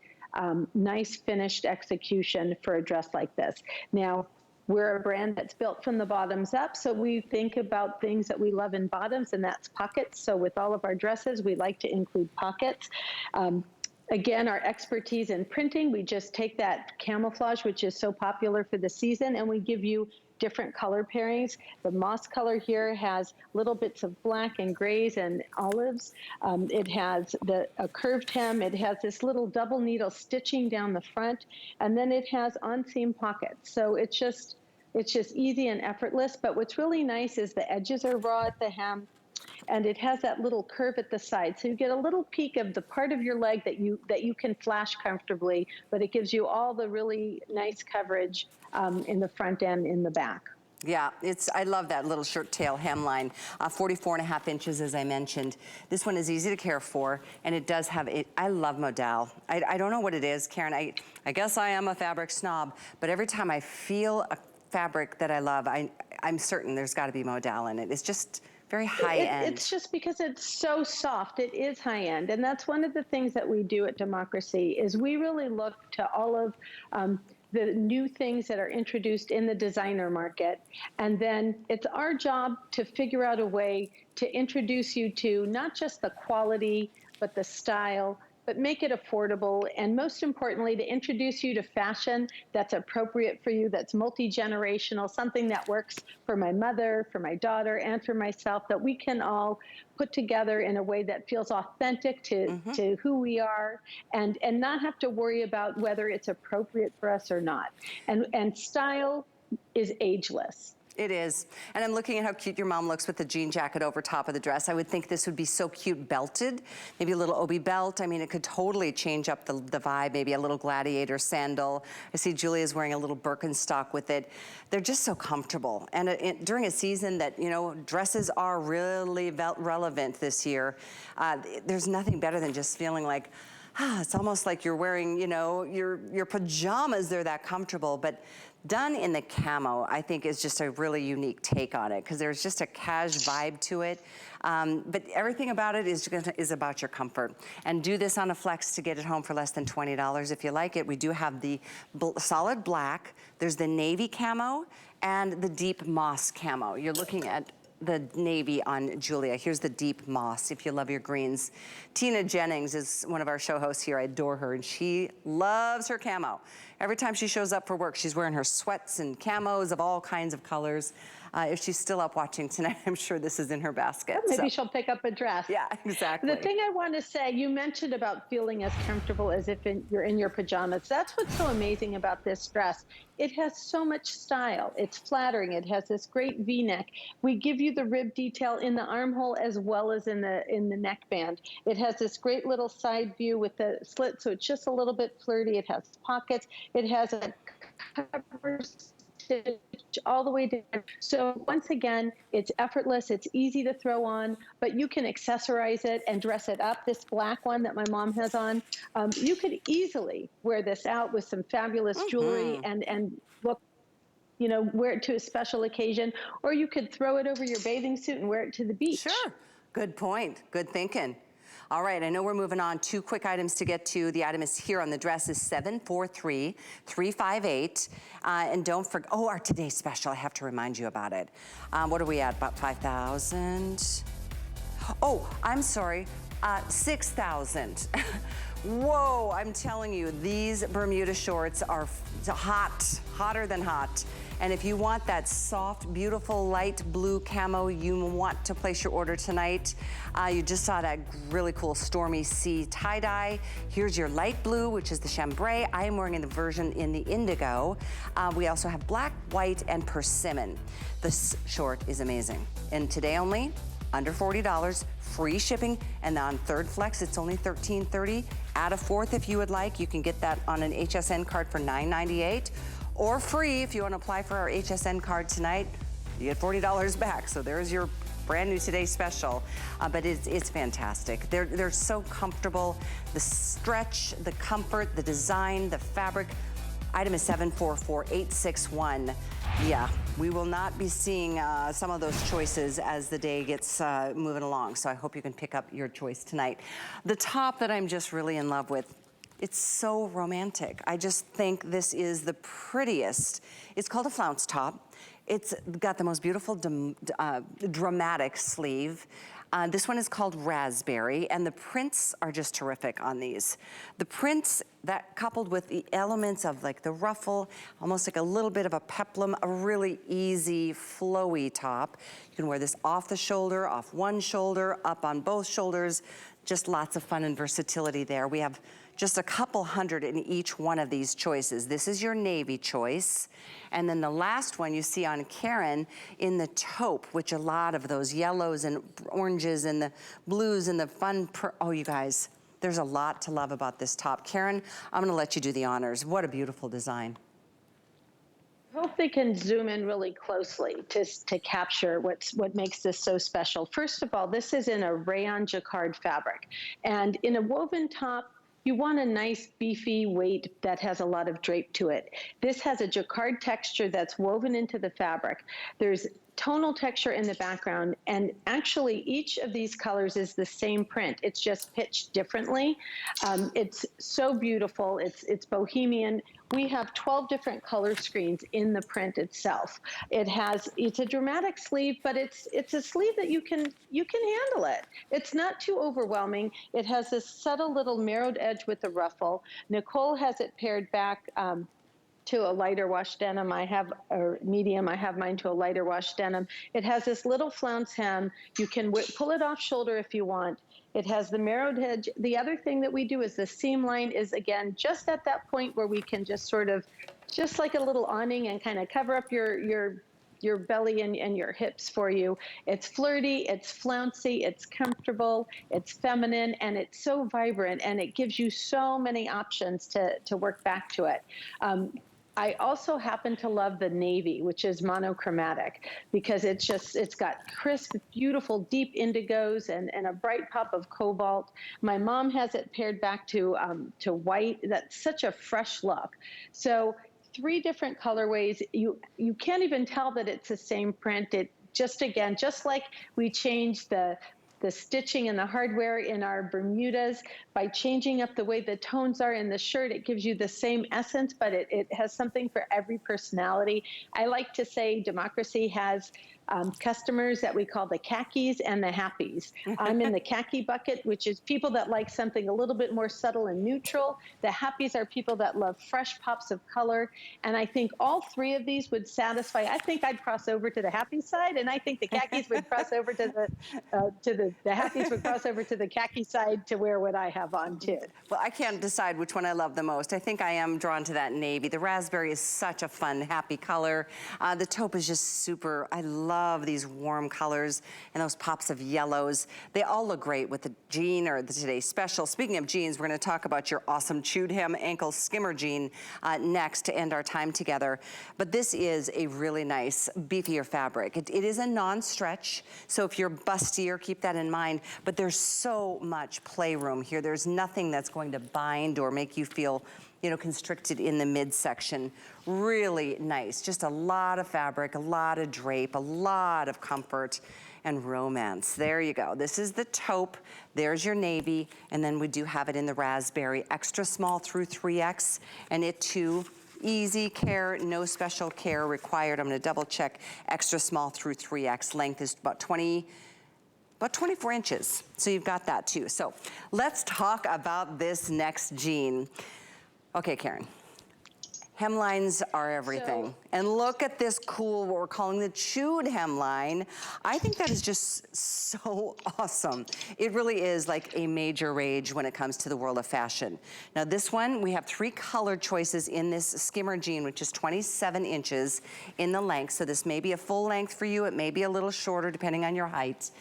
nice finished execution for a dress like this. Now, we're a brand that's built from the bottoms up, so we think about things that we love in bottoms, and that's pockets. So with all of our dresses, we like to include pockets. Again, our expertise in printing, we just take that camouflage, which is so popular for the season, and we give you different color pairings. The moss color here has little bits of black and grays and olives. It has a curved hem. It has this little double needle stitching down the front, and then it has on-seam pockets. So it's just easy and effortless. But what's really nice is the edges are raw at the hem, and it has that little curve at the side. So you get a little peek of the part of your leg that you can flash comfortably, but it gives you all the really nice coverage in the front and in the back. Yeah, I love that little shirt tail hemline, 44.5 inches, as I mentioned. This one is easy to care for, and it does have it. I love modal. I don't know what it is, Karen. I guess I am a fabric snob, but every time I feel a fabric that I love, I'm certain there's got to be modal in it. It's just very high end. It's just because it's so soft. It is high end, and that's one of the things that we do at Democracy is we really look to all of the new things that are introduced in the designer market, and then it's our job to figure out a way to introduce you to not just the quality, but the style, but make it affordable, and most importantly, to introduce you to fashion that's appropriate for you, that's multi-generational, something that works for my mother, for my daughter, and for myself, that we can all put together in a way that feels authentic to who we are, and not have to worry about whether it's appropriate for us or not. And style is ageless. It is. And I'm looking at how cute your mom looks with the jean jacket over top of the dress. I would think this would be so cute belted. Maybe a little obi belt. I mean, it could totally change up the vibe. Maybe a little gladiator sandal. I see Julia's wearing a little Birkenstock with it. They're just so comfortable. And during a season that, you know, dresses are really relevant this year, there's nothing better than just feeling like, it's almost like you're wearing, you know, your pajamas. They're that comfortable. But done in the camo, I think, is just a really unique take on it, because there's just a cash vibe to it. But everything about it is about your comfort. And do this on a flex to get it home for less than $20 if you like it. We do have the solid black, there's the navy camo, and the deep moss camo. You're looking at the navy on Julia. Here's the deep moss, if you love your greens. Tina Jennings is one of our show hosts here. I adore her, and she loves her camo. Every time she shows up for work, she's wearing her sweats and camos of all kinds of colors. If she's still up watching tonight, I'm sure this is in her basket. Maybe she'll pick up a dress. Yeah, exactly. The thing I want to say, you mentioned about feeling as comfortable as if you're in your pajamas. That's what's so amazing about this dress. It has so much style. It's flattering. It has this great V-neck. We give you the rib detail in the armhole as well as in the neckband. It has this great little side view with the slit, so it's just a little bit flirty. It has pockets. It has a cover stitch all the way down. So once again, it's effortless. It's easy to throw on, but you can accessorize it and dress it up. This black one that my mom has on, you could easily wear this out with some fabulous jewelry and look, you know, wear it to a special occasion, or you could throw it over your bathing suit and wear it to the beach. Sure. Good point. Good thinking. All right, I know we're moving on. 2 quick items to get to. The item is here on the dress is 743358. And don't forget, oh, our today's special, I have to remind you about it. What are we at, about 5,000? Oh, I'm sorry, 6,000. Whoa, I'm telling you, these Bermuda shorts are hot, hotter than hot. And if you want that soft, beautiful, light blue camo, you want to place your order tonight. You just saw that really cool Stormy Sea tie-dye. Here's your light blue, which is the chambray. I am wearing the version in the indigo. We also have black, white, and persimmon. This short is amazing. And today only, under $40, free shipping, and on third flex, it's only $13.30. Add a fourth if you would like. You can get that on an HSN card for $9.98. Or free if you want to apply for our HSN card tonight. You get $40 back. So there's your brand new Today special. But it's fantastic. They're so comfortable. The stretch, the comfort, the design, the fabric. Item is 744861. Yeah, we will not be seeing some of those choices as the day gets moving along. So I hope you can pick up your choice tonight. The top that I'm just really in love with, it's so romantic. I just think this is the prettiest. It's called a flounce top. It's got the most beautiful dramatic sleeve. This one is called Raspberry, and the prints are just terrific on these. The prints, that coupled with the elements of like the ruffle, almost like a little bit of a peplum, a really easy, flowy top. You can wear this off the shoulder, off one shoulder, up on both shoulders. Just lots of fun and versatility there. We have just a couple hundred in each one of these choices. This is your navy choice. And then the last one you see on Karen in the taupe, which a lot of those yellows and oranges and the blues and the fun, oh, you guys, there's a lot to love about this top. Karen, I'm gonna let you do the honors. What a beautiful design. I hope they can zoom in really closely to capture what makes this so special. First of all, this is in a rayon jacquard fabric. And in a woven top, you want a nice beefy weight that has a lot of drape to it. This has a jacquard texture that's woven into the fabric. There's tonal texture in the background, and actually each of these colors is the same print. It's just pitched differently. It's so beautiful. It's bohemian. We have 12 different color screens in the print itself. It's a dramatic sleeve, but it's a sleeve that you can handle it. It's not too overwhelming. It has this subtle little narrowed edge with the ruffle. Nicole has it paired back to a lighter wash denim. Or medium. I have mine to a lighter wash denim. It has this little flounce hem. You can pull it off shoulder if you want. It has the narrowed edge. The other thing that we do is the seam line is, again, just at that point where we can just sort of, just like a little awning and kind of cover up your belly and your hips for you. It's flirty, it's flouncy, it's comfortable, it's feminine, and it's so vibrant, and it gives you so many options to work back to it. I also happen to love the navy, which is monochromatic, because it's got crisp, beautiful, deep indigos and a bright pop of cobalt. My mom has it paired back to white. That's such a fresh look. So 3 different colorways. You can't even tell that it's the same print. It just like we changed the stitching and the hardware in our Bermudas, by changing up the way the tones are in the shirt, it gives you the same essence, but it has something for every personality. I like to say democracy has customers that we call the khakis and the happies. I'm in the khaki bucket, which is people that like something a little bit more subtle and neutral. The happies are people that love fresh pops of color. And I think all three of these would satisfy. I think I'd cross over to the happy side, and I think the khakis would cross over to the happies would cross over to the khaki side to wear what I have on too. Well, I can't decide which one I love the most. I think I am drawn to that navy. The raspberry is such a fun, happy color. The taupe is just super. I love these warm colors and those pops of yellows. They all look great with the jean or the today's special. Speaking of jeans, we're going to talk about your awesome chewed hem ankle skimmer jean next to end our time together. But this is a really nice, beefier fabric. It is a non-stretch, so if you're bustier, keep that in mind. But there's so much playroom here. There's nothing that's going to bind or make you feel, you know, constricted in the midsection. Really nice. Just a lot of fabric, a lot of drape, a lot of comfort and romance. There you go. This is the taupe. There's your navy. And then we do have it in the raspberry, extra small through 3X. And it too, easy care, no special care required. I'm gonna double check extra small through 3X. Length is about 24 inches. So you've got that too. So let's talk about this next jean. Okay, Karen. Hemlines are everything. And look at this cool, what we're calling the chewed hemline. I think that is just so awesome. It really is like a major rage when it comes to the world of fashion. Now this one, we have 3 color choices in this skimmer jean, which is 27 inches in the length. So this may be a full length for you. It may be a little shorter depending on your height.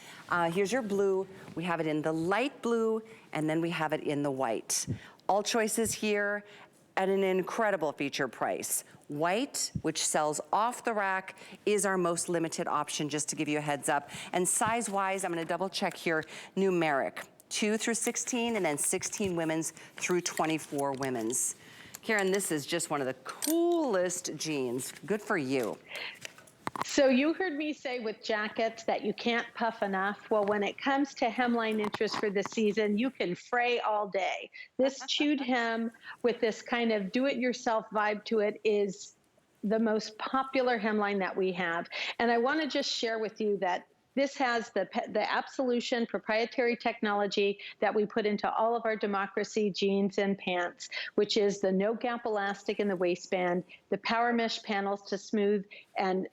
Here's your blue. We have it in the light blue, and then we have it in the white. All choices here at an incredible feature price. White, which sells off the rack, is our most limited option, just to give you a heads up. And size-wise, I'm gonna double check here, numeric, 2 through 16, and then 16 women's through 24 women's. Karen, this is just one of the coolest jeans. Good for you. So you heard me say with jackets that you can't puff enough. Well, when it comes to hemline interest for the season, you can fray all day. This chewed hem with this kind of do-it-yourself vibe to it is the most popular hemline that we have. And I want to just share with you that this has the Absolution proprietary technology that we put into all of our Democracy jeans and pants, which is the no gap elastic in the waistband, the power mesh panels to smooth and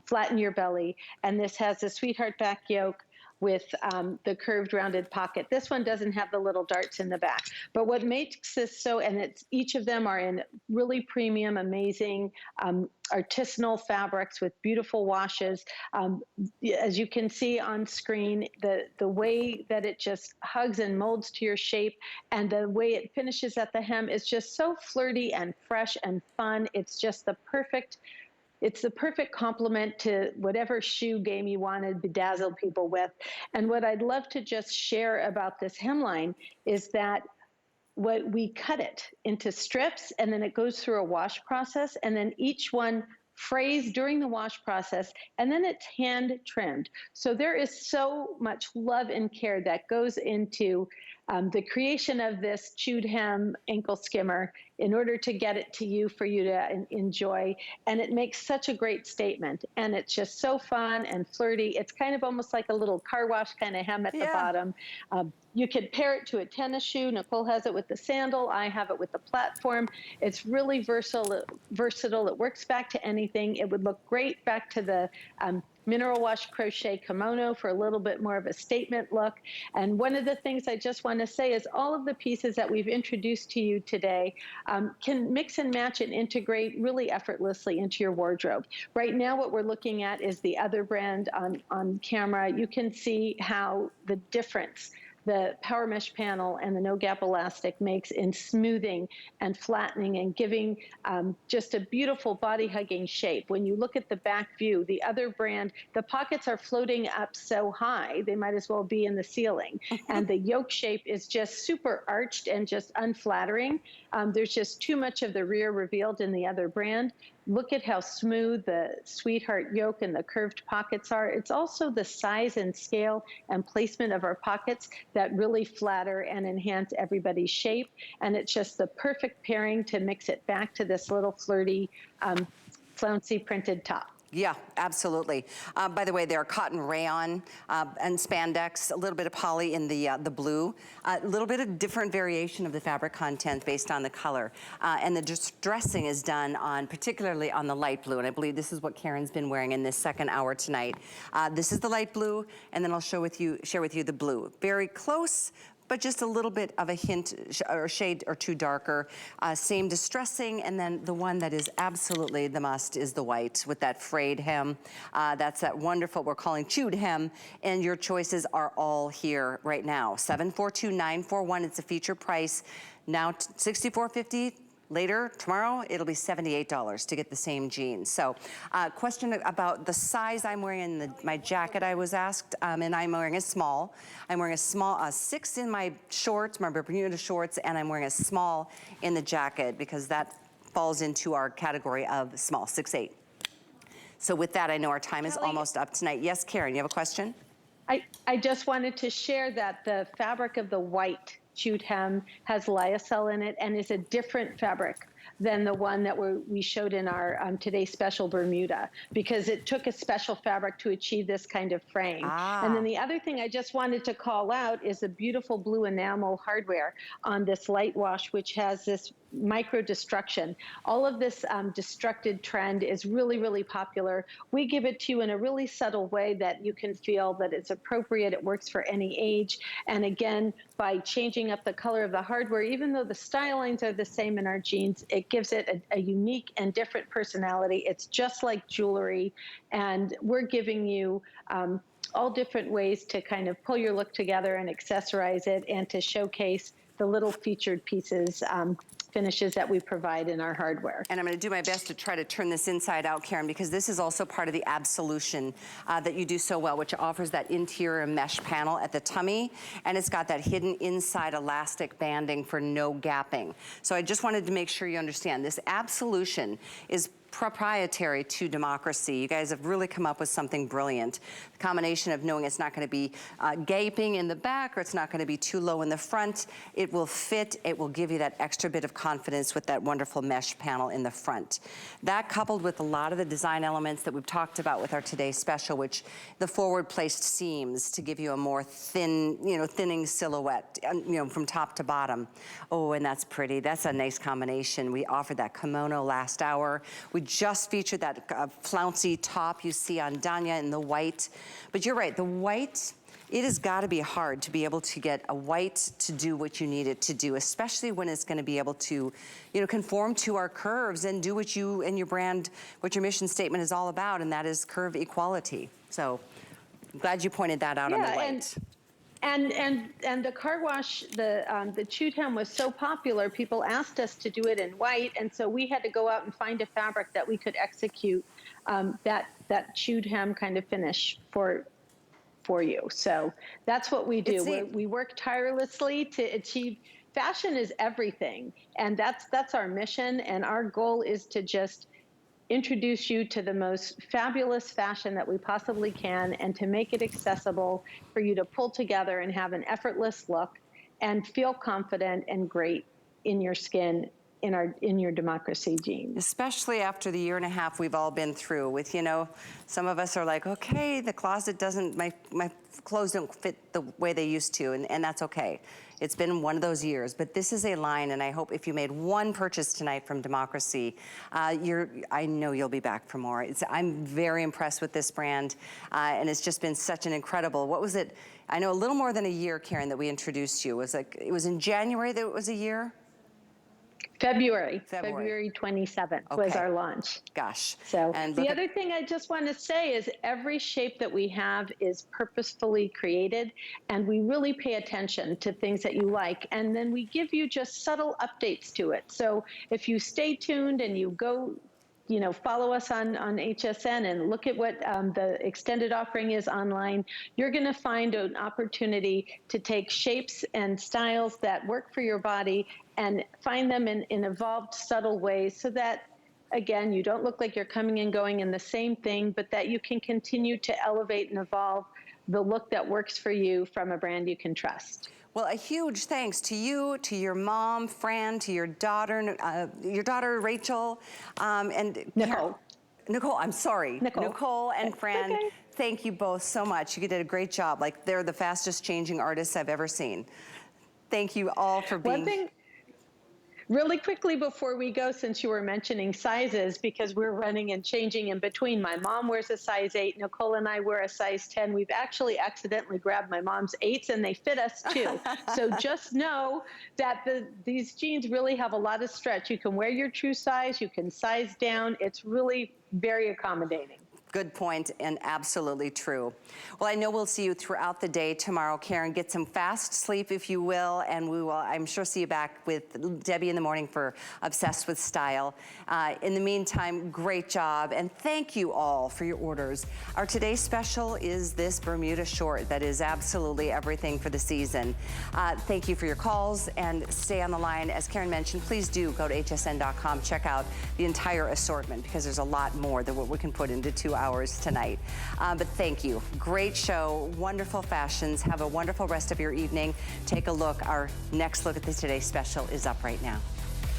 flatten your belly. And this has the Sweetheart back yoke with the curved rounded pocket. This one doesn't have the little darts in the back. But what makes this so, and each of them are in really premium, amazing, artisanal fabrics with beautiful washes. As you can see on screen, the way that it just hugs and molds to your shape and the way it finishes at the hem is just so flirty and fresh and fun. It's just the perfect complement to whatever shoe game you want to bedazzle people with. And what I'd love to just share about this hemline is that we cut it into strips, and then it goes through a wash process, and then each one frays during the wash process, and then it's hand trimmed. So there is so much love and care that goes into the creation of this chewed hem ankle skimmer in order to get it to you for you to enjoy. And it makes such a great statement. And it's just so fun and flirty. It's kind of almost like a little car wash kind of hem at the bottom. You could pair it to a tennis shoe. Nicole has it with the sandal. I have it with the platform. It's really versatile. It works back to anything. It would look great back to the mineral wash crochet kimono for a little bit more of a statement look. And one of the things I just want to say is all of the pieces that we've introduced to you today can mix and match and integrate really effortlessly into your wardrobe. Right now, what we're looking at is the other brand on camera. You can see how the difference the power mesh panel and the no gap elastic makes in smoothing and flattening and giving just a beautiful body hugging shape. When you look at the back view, the other brand, the pockets are floating up so high, they might as well be in the ceiling. And the yoke shape is just super arched and just unflattering. There's just too much of the rear revealed in the other brand. Look at how smooth the Sweetheart yoke and the curved pockets are. It's also the size and scale and placement of our pockets that really flatter and enhance everybody's shape. And it's just the perfect pairing to mix it back to this little flirty, flouncy printed top. Yeah, absolutely. By the way, they're cotton rayon and spandex, a little bit of poly in the blue, a little bit of different variation of the fabric content based on the color. And the distressing is done on, particularly on the light blue, and I believe this is what Karen's been wearing in this second hour tonight. This is the light blue, and then I'll share with you the blue. Very close, but just a little bit of a hint or shade or two darker. Same distressing, and then the one that is absolutely the must is the white with that frayed hem. That's that wonderful, we're calling chewed hem, and your choices are all here right now. 742-941, it's a feature price. Now $64.50. Later, tomorrow, it'll be $78 to get the same jeans. So, question about the size I'm wearing in my jacket, I was asked, and I'm wearing a small. I'm wearing a small, 6 in my shorts, my Bermuda shorts, and I'm wearing a small in the jacket because that falls into our category of small, 6'8". So with that, I know our time is almost up tonight. Yes, Karen, you have a question? I just wanted to share that the fabric of the white chewed hem has lyocell in it and is a different fabric than the one that we showed in our today's special Bermuda, because it took a special fabric to achieve this kind of frame. And then the other thing I just wanted to call out is the beautiful blue enamel hardware on this light wash, which has this micro destruction. All of this destructed trend is really, really popular. We give it to you in a really subtle way that you can feel that it's appropriate, it works for any age. And again, by changing up the color of the hardware, even though the style lines are the same in our jeans, it gives it a unique and different personality. It's just like jewelry, and we're giving you all different ways to kind of pull your look together and accessorize it and to showcase the little featured pieces, finishes that we provide in our hardware. And I'm gonna do my best to try to turn this inside out, Karen, because this is also part of the absolution that you do so well, which offers that interior mesh panel at the tummy, and it's got that hidden inside elastic banding for no gapping. So I just wanted to make sure you understand, this absolution is proprietary to Democracy. You guys have really come up with something brilliant. The combination of knowing it's not going to be gaping in the back or it's not going to be too low in the front. It will fit. It will give you that extra bit of confidence with that wonderful mesh panel in the front. That coupled with a lot of the design elements that we've talked about with our today's special, which the forward placed seams to give you a more thin, thinning silhouette, from top to bottom. Oh, and that's pretty. That's a nice combination. We offered that kimono last hour. We just featured that flouncy top you see on Danya in the white. But you're right, the white, it has got to be hard to be able to get a white to do what you need it to do, especially when it's going to be able to, conform to our curves and do what you and your brand, what your mission statement is all about, and that is curve equality. So I'm glad you pointed that out on the white. And the car wash, the chewed hem was so popular, people asked us to do it in white, and so we had to go out and find a fabric that we could execute that chewed hem kind of finish for you. So that's what we do. We work tirelessly to achieve. Fashion is everything, and that's our mission, and our goal is to just introduce you to the most fabulous fashion that we possibly can, and to make it accessible for you to pull together and have an effortless look and feel confident and great in your skin in your Democracy jeans. Especially after the year and a half we've all been through with, some of us are like, okay, the closet doesn't, my clothes don't fit the way they used to, and that's okay. It's been one of those years, but this is a line, and I hope if you made one purchase tonight from Democracy, I know you'll be back for more. I'm very impressed with this brand, and it's just been such an incredible, what was it? I know a little more than a year, Karen, that we introduced you. It was in January that it was a year? February 27th was our launch. Gosh. So the other thing I just want to say is every shape that we have is purposefully created, and we really pay attention to things that you like, and then we give you just subtle updates to it. So if you stay tuned and you go, follow us on HSN and look at what the extended offering is online, you're going to find an opportunity to take shapes and styles that work for your body and find them in evolved, subtle ways so that, again, you don't look like you're coming and going in the same thing, but that you can continue to elevate and evolve the look that works for you from a brand you can trust. Well, a huge thanks to you, to your mom, Fran, to your daughter Rachel, and Nicole. Nicole, I'm sorry. Nicole and Fran, okay. Thank you both so much. You did a great job. Like, they're the fastest changing artists I've ever seen. Thank you all for being... One thing, really quickly before we go, since you were mentioning sizes, because we're running and changing in between. My mom wears a size 8. Nicole and I wear a size 10. We've actually accidentally grabbed my mom's 8s, and they fit us too. So just know that these jeans really have a lot of stretch. You can wear your true size. You can size down. It's really very accommodating. Good point, and absolutely true. Well, I know we'll see you throughout the day tomorrow, Karen. Get some fast sleep, if you will, and we will, I'm sure, see you back with Debbie in the morning for Obsessed with Style. In the meantime, great job, and thank you all for your orders. Our today's special is this Bermuda short that is absolutely everything for the season. Thank you for your calls, and stay on the line. As Karen mentioned, please do go to hsn.com, check out the entire assortment, because there's a lot more than what we can put into 2 hours tonight. But thank you. Great show, wonderful fashions. Have a wonderful rest of your evening. Take a look. Our next look at the Today Special is up right now.